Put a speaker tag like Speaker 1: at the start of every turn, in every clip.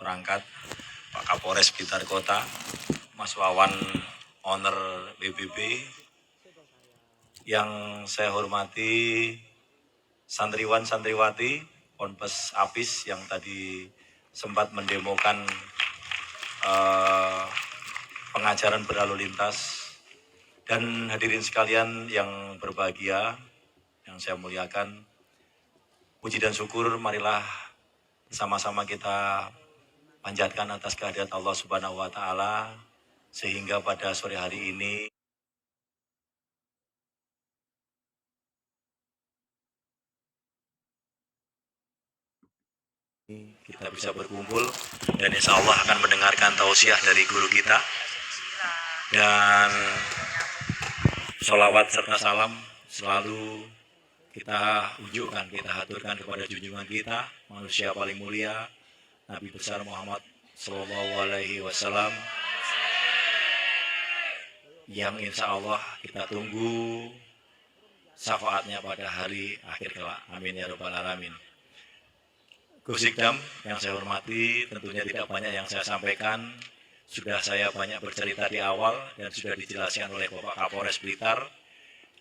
Speaker 1: perangkat, Pak Kapolres Blitar Kota, Mas Wawan, owner BBB, yang saya hormati santriwan santriwati Ponpes Apis yang tadi sempat mendemokan pengajaran berlalu lintas, dan hadirin sekalian yang berbahagia, yang saya muliakan, puji dan syukur marilah sama-sama kita panjatkan atas kehadirat Allah Subhanahu wa Ta'ala, sehingga pada sore hari ini kita bisa berkumpul dan insya Allah akan mendengarkan tausiah dari guru kita, dan sholawat serta salam selalu kita unjukkan, kita haturkan kepada junjungan kita, manusia paling mulia, Nabi besar Muhammad Sallallahu Alaihi Wasallam, yang insya Allah kita tunggu syafaatnya pada hari akhir kelak. Amin ya rabbal alamin. Gus Ikdam yang saya hormati, tentunya tidak banyak yang saya sampaikan. Sudah saya banyak bercerita di awal dan sudah dijelaskan oleh Bapak Kapolres Blitar.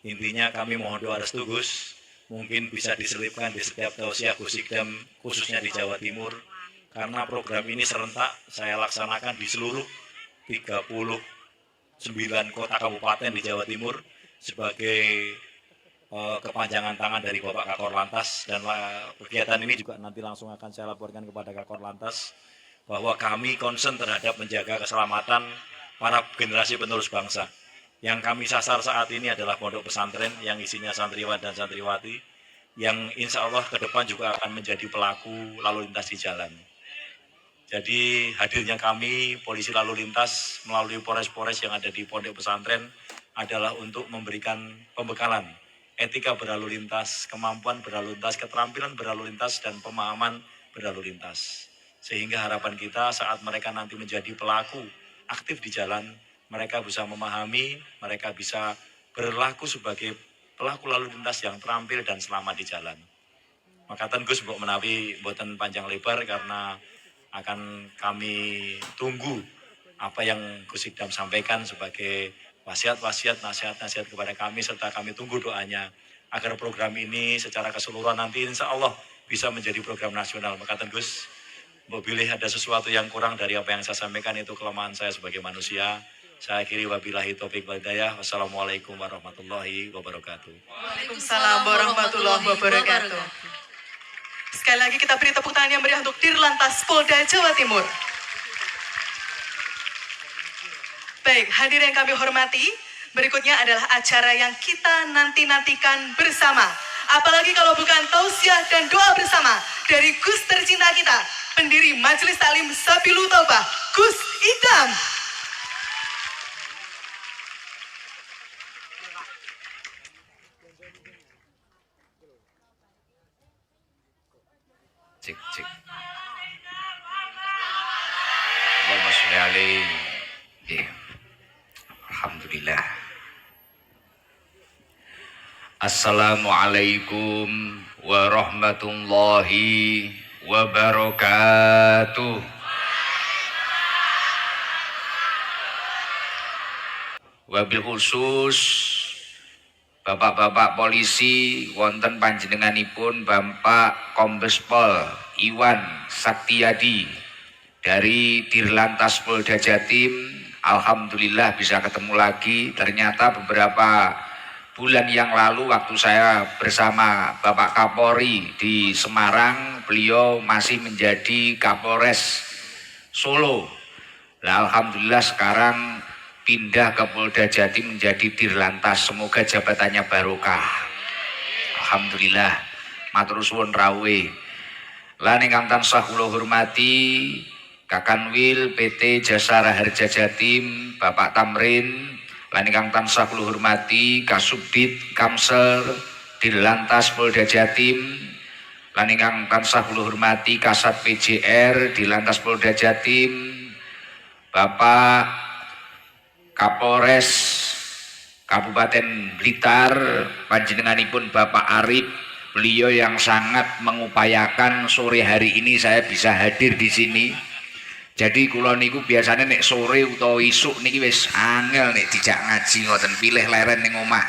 Speaker 1: Intinya kami mohon doa restu Gus, mungkin bisa diselipkan di setiap tausiah Gus Ikdam, khususnya di Jawa Timur, karena program ini serentak saya laksanakan di seluruh 39 kota kabupaten di Jawa Timur sebagai kepanjangan tangan dari Bapak Kakor Lantas, dan kegiatan ini juga nanti langsung akan saya laporkan kepada Kakor Lantas bahwa kami concern terhadap menjaga keselamatan para generasi penerus bangsa. Yang kami sasar saat ini adalah pondok pesantren yang isinya santriwan dan santriwati yang insya Allah ke depan juga akan menjadi pelaku lalu lintas di jalan. Jadi hadirnya kami polisi lalu lintas melalui polres-polres yang ada di pondok pesantren adalah untuk memberikan pembekalan etika berlalu lintas, kemampuan berlalu lintas, keterampilan berlalu lintas, dan pemahaman berlalu lintas. Sehingga harapan kita saat mereka nanti menjadi pelaku aktif di jalan, mereka bisa memahami, mereka bisa berlaku sebagai pelaku lalu lintas yang terampil dan selamat di jalan. Makatan Gus mbok menawi mboten panjang lebar karena akan kami tunggu apa yang Gus Ikdam sampaikan sebagai wasiat-wasiat, nasihat-nasihat kepada kami, serta kami tunggu doanya agar program ini secara keseluruhan nanti insya Allah bisa menjadi program nasional. Makatan Gus, mbok pilih ada sesuatu yang kurang dari apa yang saya sampaikan, itu kelemahan saya sebagai manusia. Saya akhiri wabillahi taufiq wal hidayah. Wassalamualaikum warahmatullahi wabarakatuh.
Speaker 2: Waalaikumsalam warahmatullahi wabarakatuh. Sekali lagi kita beri tepuk tangan yang meriah untuk Dirlantas Polda Jawa Timur. Baik, hadirin yang kami hormati, berikutnya adalah acara yang kita nanti-nantikan bersama. Apalagi kalau bukan tausiah dan doa bersama dari Gus tercinta kita, pendiri Majelis Taklim Sabilul Taubah, Gus Ikdam.
Speaker 3: Cek cek. Allahumma sholli alaihi. Alhamdulillah. Assalamualaikum warahmatullahi wabarakatuh. Wabil khusus Bapak-bapak polisi wonten panjenenganipun Bapak Kombes Pol Iwan Saktiyadi dari Dirlantas Polda Jatim. Alhamdulillah bisa ketemu lagi. Ternyata beberapa bulan yang lalu waktu saya bersama Bapak Kapolri di Semarang, beliau masih menjadi Kapolres Solo. Nah, alhamdulillah sekarang pindah ke Polda Jatim menjadi Dirlantas. Semoga jabatannya barokah. Alhamdulillah. Matur suwun rawuh. Lan ingkang tansah kula hormati Kakanwil PT Jasa Raharja Jatim Bapak Tamrin. Lan ingkang tansah kula hormati Kasubdit Kamsel Dirlantas Polda Jatim. Lan ingkang tansah kula hormati Kasat PJR Dirlantas Polda Jatim Bapak Kapolres Kabupaten Blitar, panjenenganipun Bapak Arif, beliau yang sangat mengupayakan sore hari ini saya bisa hadir di sini. Jadi kula niku biasanya nek sore utawa isuk niki wis angel nek dijak ngaji ngoten pilih leren ning omah.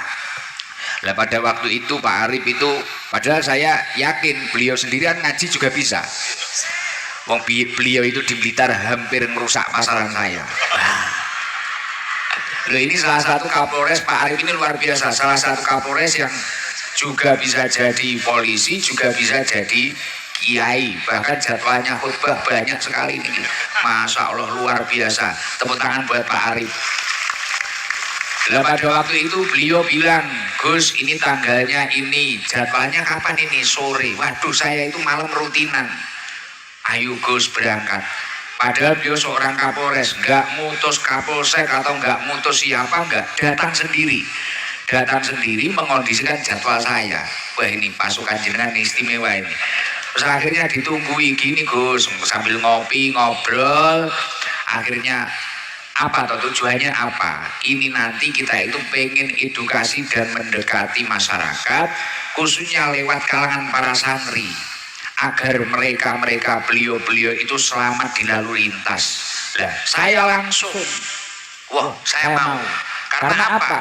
Speaker 3: Lah pada waktu itu Pak Arif itu padahal saya yakin beliau sendirian ngaji juga bisa. Wong beliau itu di Blitar hampir merusak pasaran saya. Loh, ini salah satu Kapolres, Pak Arif ini luar biasa, salah satu Kapolres yang juga bisa jadi polisi, juga bisa jadi kiai, bahkan jadwalnya khutbah banyak sekali ini. Masya Allah luar biasa. Tepuk tangan buat Pak Arif. Lah pada waktu itu beliau bilang, Gus ini tanggalnya ini, jadwalnya kapan ini? Sore. Waduh saya itu malam rutinan. Ayo Gus berangkat. Padahal beliau seorang Kapolres, nggak mutus Kapolsek atau nggak mutus siapa, nggak, datang sendiri. Datang sendiri mengondisikan jadwal saya. Wah ini pasukan jenengan istimewa ini. Terus akhirnya ditungguin gini Gus, sambil ngopi, ngobrol. Akhirnya apa atau tujuannya apa? Ini nanti kita itu pengen edukasi dan mendekati masyarakat, khususnya lewat kalangan para santri, agar mereka beliau itu selamat di lalu lintas. Lah, saya langsung, wah saya mau. Karena apa?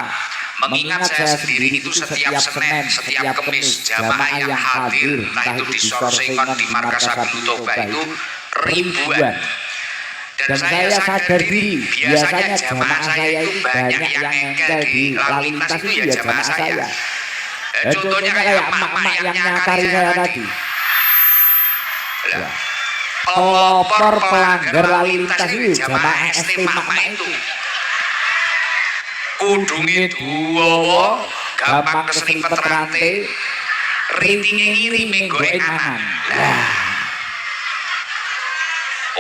Speaker 3: Mengingat saya sendiri itu setiap Senin, setiap Kamis jamaah yang hadir, entah itu di Sorsengon, di Markas Agung Toba itu ribuan. Dan saya sadar diri, biasanya jamaah saya itu banyak yang engkel di lalu lintas itu ya jamaah saya. Contohnya kayak emak-emak yang nyakari saya tadi. Pelopor pelanggar lalu lintas itu jamaah ST emak-emak itu. Kudunge duwa, gampang keselipet rantai, rintinge ngiri menggoe kanan. Lah.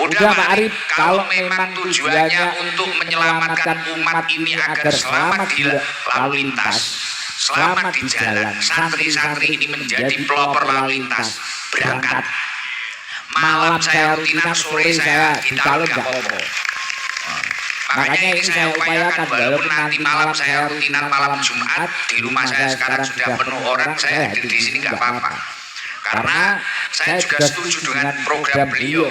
Speaker 3: Udah Pak Arif, kalau memang tujuannya untuk menyelamatkan umat ini agar selamat di lalu lintas, selamat di jalan, santri-santri ini menjadi pelopor lalu lintas, berangkat. Malam saya rutinan, sore saya di talun gak apa-apa. Makanya ini saya upayakan, walaupun nanti malam saya rutinan malam Jumat, di rumah saya sekarang sudah penuh orang, saya hadir di sini nggak apa-apa. Karena saya juga setuju dengan program beliau.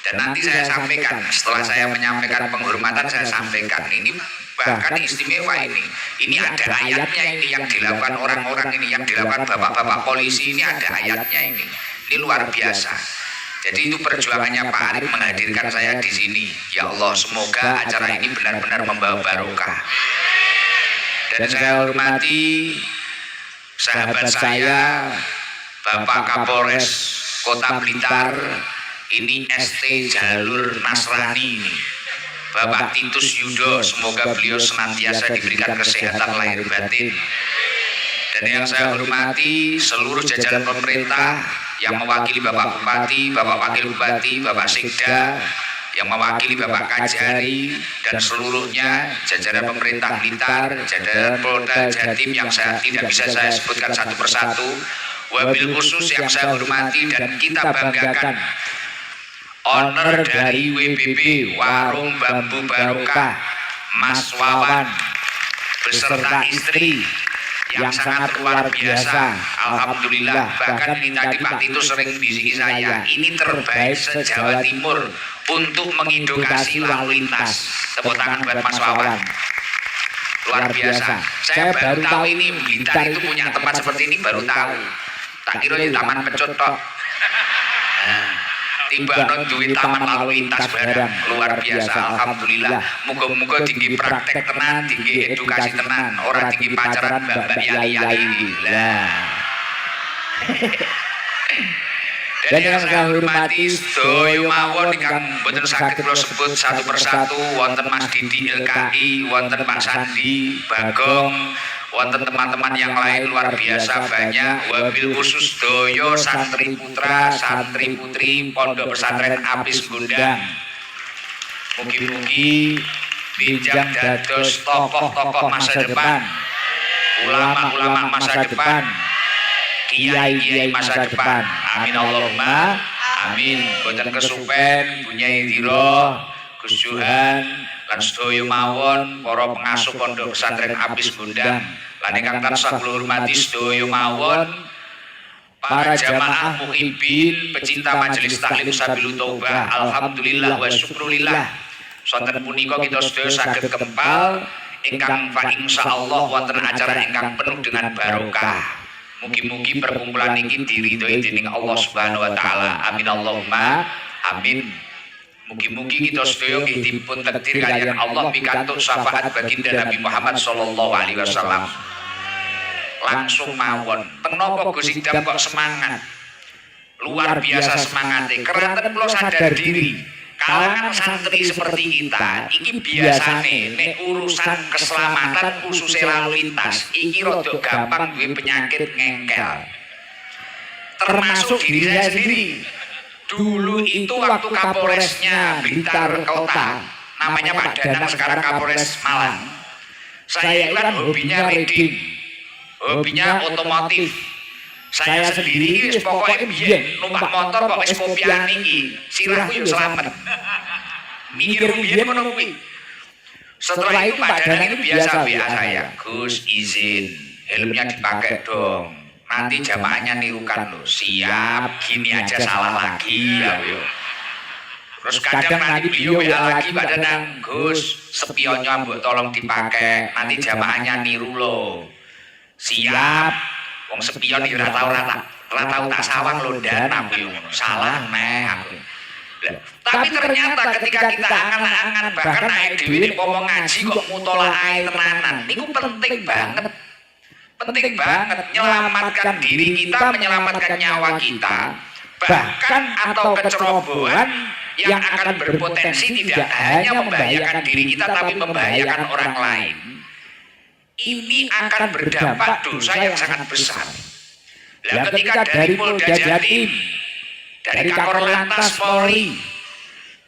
Speaker 3: Dan nanti saya sampaikan, setelah saya menyampaikan penghormatan, saya sampaikan ini bahkan istimewa ini. Ini ada ayatnya ini yang dilakukan orang-orang ini, yang dilakukan bapak-bapak polisi ini ada ayatnya ini. Ini luar biasa. Jadi itu perjuangannya Pak Arif menghadirkan saya di sini. Ya Allah, semoga acara ini benar-benar membawa barokah. Dan saya hormati sahabat saya, Bapak Kapolres Kota Blitar, ini ST Jalur Nasrani ini. Bapak Titus Yudo, semoga beliau senantiasa diberikan kesehatan lahir batin. Dan yang saya hormati seluruh jajaran pemerintah yang mewakili Bapak Bupati, Bapak Wakil Bupati, Bapak Sekda, yang mewakili Bapak Kajari, dan seluruhnya jajaran pemerintah Blitar, jajaran Polda Jatim yang tidak bisa saya sebutkan satu persatu, wabil khusus yang saya hormati dan kita banggakan, owner dari WBB Warung Bambu Barokah, Mas Wawan, beserta istri, yang sangat luar biasa. Alhamdulillah, bahkan ini tadi Pak Tito sering bisiki saya, ini terbaik se-Jawa Timur untuk mengedukasi lalu lintas. Tepuk tangan buat Mas Wawan. Luar biasa. Saya baru tahu ini Blitar itu punya tempat seperti ini, baru tahu. Tak kira ini taman pecut tok. Tiba-tiba duit taman lalu lintas barang, luar biasa. Alhamdulillah, muga-muga tinggi praktek tenan, tinggi edukasi tenan, orang tinggi pacaran mbak-mbak yai-yai lah. Dan yang saya hormati sedaya mawon ingkang boten saged kula sebut satu persatu, wonten Mas Didi LKI, wonten Pak Sandi Bagong, wonten teman-teman yang lain luar biasa banyak, wabil khusus doyo santri putra, santri putri Pondok Pesantren Apis Gondang. Mugi-mugi binjang dados tokoh-tokoh masa depan, ulama-ulama masa depan, kiai-kiai masa depan. Amin Allahumma amin. Boten kesupen punyai dira Gus Johan lan sedaya mawon para pengasuh Pondok Pesantren Apis Gondang lan ingkang tansah kula hormati sedaya mawon para jamaah muhibbin, pecinta majelis taklim Sabilul Taubah, alhamdulillah wa syukrulillah. Sonten punika kita sedaya saged kempal ingkang fa insyaallah wonten acara ingkang penuh dengan barokah. Mugi-mugi perkumpulan iki diridhoi dening Allah Subhanahu wa taala. Amin Allahumma amin. Mugi-mugi kita sedaya nggih dipun takdir kaliyan Allah pikantuk syafaat baginda Nabi Muhammad sallallahu alaihi wasallam. Langsung mawon. Teng napa Gus Idam kok semangat? Luar biasa semangatnya. Keranten kula sadar diri. Kalangan santri seperti kita, iki biasane nek urusan keselamatan khususnya lalu lintas, iki rada gampang duwe penyakit ngengkel. Termasuk diri saya sendiri. Dulu itu waktu Kapolresnya Blitar Kota, namanya Pak Danang, sekarang Kapolres Malang. Saya kan hobinya reading, hobinya otomotif. Saya sendiri wis pokoke biyen numpak motor kok wis kopian iki, sirahku yo slamet. Mikir biyen ngono kuwi. Setelah itu Pak Danang itu biasa saya, Gus izin, helmnya dipakai dong. Nanti jamaahnya nirukan loh. Siap, gini aja salah lagi ya yo. Terus kadang nanti beliau ya lagi Pak Danang, Gus, spionnya mbok tolong dipakai, nanti jamaahnya niru loh. Siap. Wong sepion iki ora tau tak sawang londan aku yo ngono. Salah neh aku. Tapi ternyata ketika kita angan-angan bahkan naik dhewe nek ngomong ngaji kok mutolaae tenanan. Niku penting banget. Penting banget menyelamatkan diri kita, menyelamatkan nyawa kita. Bahkan atau kecerobohan yang akan berpotensi tidak hanya membahayakan diri kita tapi membahayakan orang lain. Ini akan berdampak dosa yang sangat besar. Nah, ketika dari Polda Jatim, dari Kakor Lantas Polri,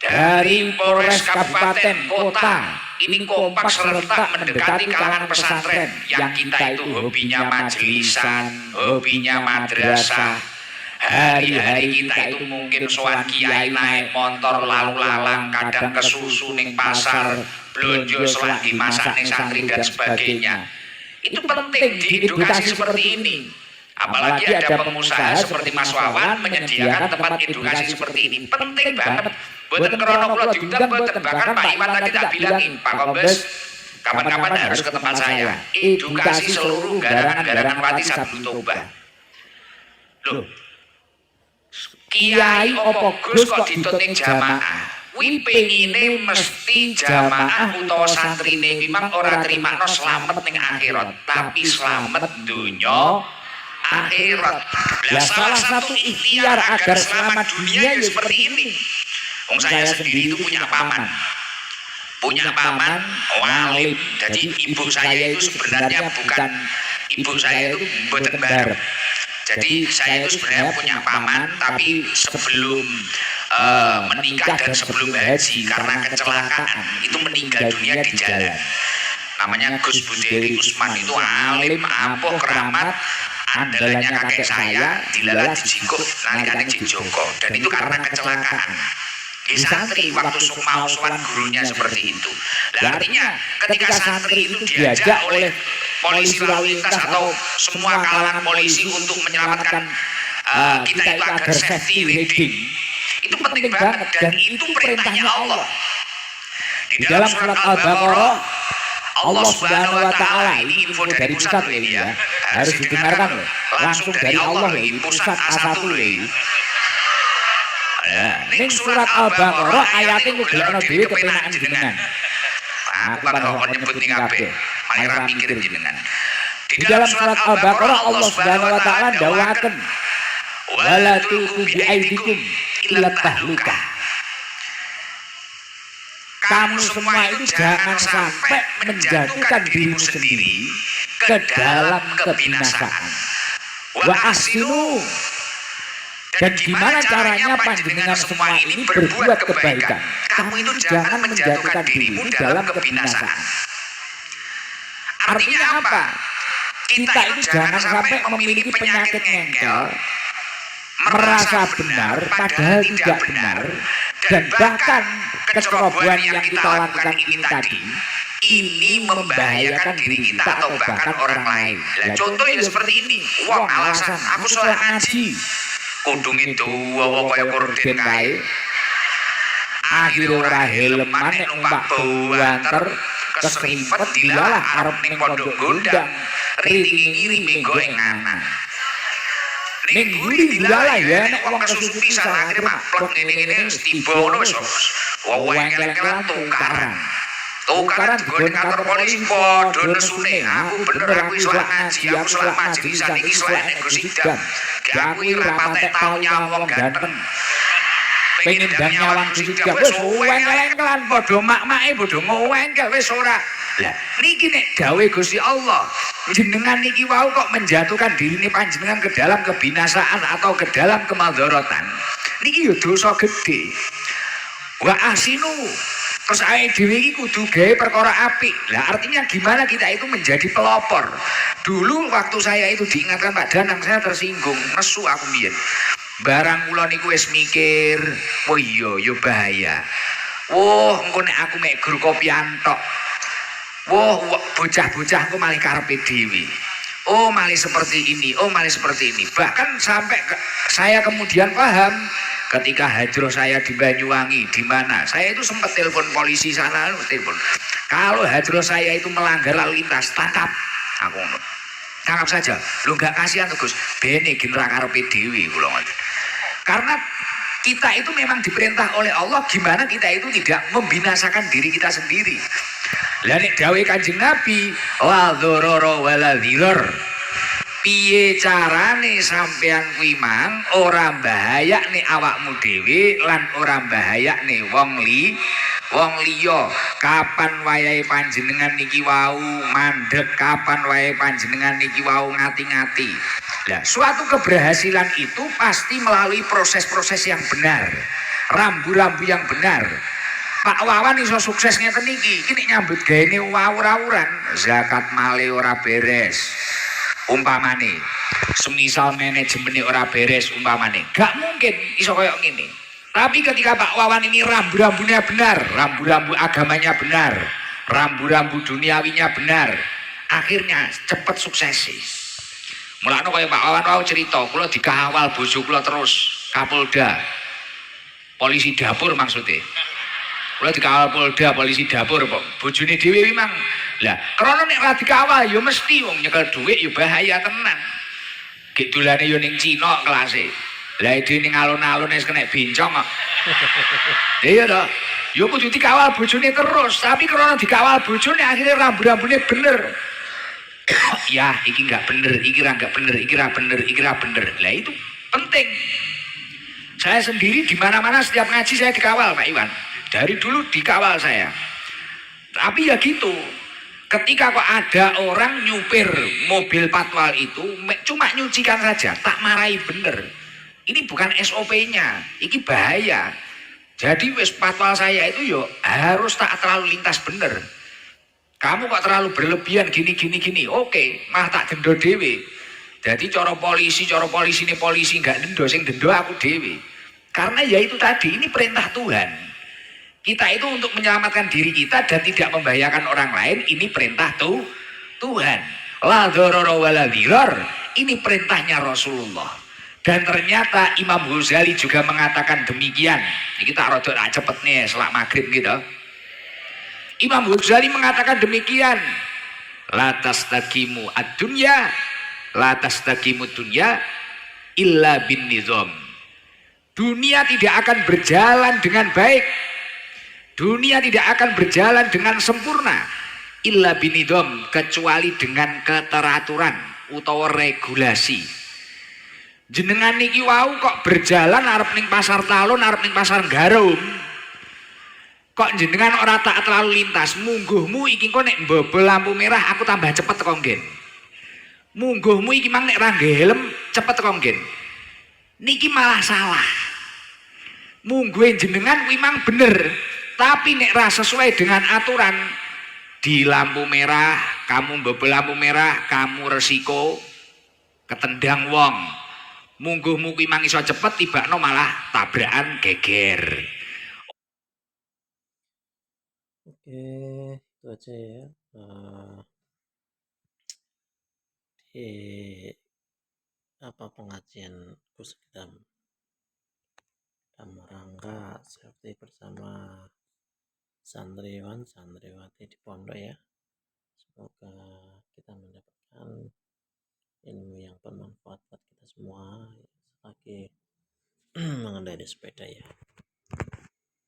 Speaker 3: dari Polres Kabupaten Kota, ini kompak serentak mendekati kalangan pesantren yang kita itu hobinya majelisan, hobinya madrasah. Hari-hari kita itu mungkin sowan kiai naik motor lalu lalang, kadang kesusu ning pasar, blonjo selak dimasak ning santri dan sebagainya. Itu penting diedukasi seperti ini. Apalagi ada pengusaha seperti Mas Wawan menyediakan tempat edukasi seperti ini. Penting banget. Boten krono kula diundang boten, bahkan Pak Iwan tadi tak bilangin, Pak Kombes, kapan-kapan harus ke tempat saya. Edukasi seluruh garangan-garangan Wati Sabilul Taubah. Loh, Kiai opo Gus kok dituting jamaah? Kuwi pengine mesti jamaah utawa santrine memang ora trimakno slamet ning akhirat, tapi slamet dunya akhirat. Lah salah satu ikhtiar agar selamat dunia ya seperti ini. Wong saya sendiri itu punya paman. Punya paman walim. Jadi ibu saya itu sebenarnya bukan ibu saya itu mboten barep. Jadi saya itu sebenarnya punya paman, tapi sebelum menikah dan sebelum haji karena kecelakaan itu meninggal dunia di jalan. Namanya Gus Buderi Usman, itu alim, ampuh, keramat, andalannya kakek saya, dilala dijingkuk, nalikane Joko, dan itu karena kecelakaan. Di santri waktu mau sowan gurunya seperti itu. Nah, artinya ketika santri itu diajak oleh polisi lalu lintas atau semua kalangan polisi untuk menyelamatkan kita itu agar safety riding, itu penting banget dan itu perintahnya Allah. Di dalam surat Al-Baqarah Allah Subhanahu wa taala, ini info dari pusat ini ya, harus didengarkan loh, langsung dari Allah ini pusat A1 ini. Ning surat Al-Baqarah ayate nggelekno dhewe kepenakan jenengan. Aku kan kok nyebut ning kabeh, malah mikir jenengan. Di dalam surat Al-Baqarah Allah Subhanahu wa taala ndawuhaken, "Wala tulqu bi aidikum ila tahluka." Kamu semua itu jangan sampai menjatuhkan dirimu sendiri ke dalam kebinasaan. Wa ahsinu. Dan gimana caranya panjenengan semua ini berbuat kebaikan? Kamu itu jangan menjatuhkan dirimu dalam kebinasaan. Artinya apa? Kita itu jangan sampai memiliki penyakit ngengkel, merasa benar padahal tidak benar, dan bahkan kecerobohan yang kita lakukan ini tadi ini membahayakan diri kita atau bahkan orang lain. Lah contohnya seperti ini, wong alasan aku sholat ngaji, kudung itu wong kaya korden kae, akhirnya ora helman nek numpak banter keserimpet dilalah arep ning pondok gondang, riting ngiri minggo ing nganan. Ning guri dilalah ya nek wong kesusupi pisan akhire maplok ngene-ngene wis tiba ngono wis. Wong engkel-engkelan tukaran digone kantor polisi padha nesune. Aku bener aku sholat ngaji, aku sholat majelis iki sholat nek Gusidam. Aku iki ora patek tau nyawang ganteng. Pengen ndang nyawang Gusidam wis engkel-engkelan padha mak-make padha ngowengkel wis ora. Lah niki nek gawe Gusti Allah jenengan niki wau kok menjatuhkan dirine panjenengan ke dalam kebinasaan atau ke dalam kemadharatan. Niki yo dosa gedhe. Wa asinu terus ae dhewe iki kudu gawe perkara apik. Lah artinya gimana kita itu menjadi pelopor. Dulu waktu saya itu diingatkan Pak Danang saya tersinggung, nesu aku mbiyen. Barang kula niku wis mikir, oh iya yo bahaya. Woh, engko nek aku mek guru kopian tok. Woh, bocah-bocah ku malih karepe dhewe. Oh, malih seperti ini, oh malih seperti ini. Bahkan sampai saya kemudian paham ketika hajroh saya di Banyuwangi, di mana saya itu sempat telepon polisi sana, telepon. Kalau hajroh saya itu melanggar lalu lintas, tangkap. Aku ngomong, tangkap saja. Lu nggak kasihan tuh Gus, bene genera karepe dhewe kula ngoten. Karena kita itu memang diperintah oleh Allah gimana kita itu tidak membinasakan diri kita sendiri. Lah nek dawuh Kanjeng Nabi, la dzarara wala dhirar. Piye carane sampean kuwi mang ora bahayakne awakmu dhewe lan ora bahayakne wong liya. Kapan wayahe panjenengan niki wau mandeg, kapan wayahe panjenengan niki wau ngati-ngati. Lah suatu keberhasilan itu pasti melalui proses-proses yang benar, rambu-rambu yang benar. Pak Wawan iso sukses ngeten niki, iki nek nyambut gaene wawur-awuran, zakat male ora beres. Umpamane, semisal manajemennya ora beres umpamane, gak mungkin iso koyo ngene. Tapi ketika Pak Wawan ini rambu-rambunya benar, rambu-rambu agamanya benar, rambu-rambu duniawinya benar, akhirnya cepet suksesi. Mulane kaya Pak Wawan wau cerita, kula dikawal bojo kula terus, Kapolda. Polisi dapur maksudnya. Kula dikawal Polda, polisi dapur kok. Bojone dhewe memang. Lah, krana nek ra dikawal ya mesti wong nyekel dhuwit ya bahaya tenan. Gek dolane ya ning Cina kelase. Lah dhewe ning alun-alun wis kena bencong kok. Iya to. Ya kudu dikawal bojone terus, tapi krana dikawal bojone akhirnya rambu-rambune bener. Ya, iki enggak bener, iki ra enggak bener, iki ra bener, iki ra bener. Lah itu penting. Saya sendiri di mana-mana setiap ngaji saya dikawal Pak Iwan. Dari dulu dikawal saya. Tapi ya gitu. Ketika kok ada orang nyupir mobil patwal itu cuma nyucikan saja, tak marahi bener. Ini bukan SOP-nya, ini bahaya. Jadi wis patwal saya itu yo harus tak terlalu lintas bener. Kamu kok terlalu berlebihan gini. Oke, mah tak dendo dewe. Jadi cara polisi ini polisi enggak dendo, sing dendo aku dewe. Karena ya itu tadi, ini perintah Tuhan. Kita itu untuk menyelamatkan diri kita dan tidak membahayakan orang lain, ini perintah Tuhan. La dzarara wala dhirar, ini perintahnya Rasulullah. Dan ternyata Imam Ghazali juga mengatakan demikian. Ini kita rada cepet nih selak maghrib gitu. Imam Ghazali mengatakan demikian. La tastaqimu ad-dunya, la tastaqimu dunya illa bin nizam. Dunia tidak akan berjalan dengan baik. Dunia tidak akan berjalan dengan sempurna illa binidom, kecuali dengan keteraturan utawa regulasi. Jenengan niki wau kok berjalan arep ning pasar talun, arep ning pasar garum. Kok jenengan ora tak terlalu lintas, mungguhmu iki kok nek mbobol lampu merah aku tambah cepet kok nggen. Mungguhmu iki mang nek ra helm cepet kok nggen. Niki malah salah. Mungguhe jenengan kuwi mang bener. Tapi nek ra sesuai dengan aturan di lampu merah, kamu mbobol lampu merah, kamu resiko ketendang wong. Mungguhmu kuwi mang iso cepet tibakno malah tabrakan geger.
Speaker 4: Oke, itu aja ya. Di pengajian Kusdam dalam rangka safety bersama santriwan santriwati di pondok ya. Semoga kita mendapatkan ilmu yang bermanfaat buat kita semua selagi mengendarai sepeda ya.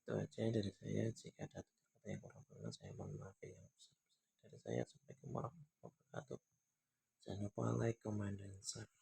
Speaker 4: Itu aja dari saya. Jika ada kata yang kurang berkenan, saya mohon maaf yang besar. Dari saya, Assalamualaikum warahmatullahi wabarakatuh. Jangan lupa like, comment, dan subscribe.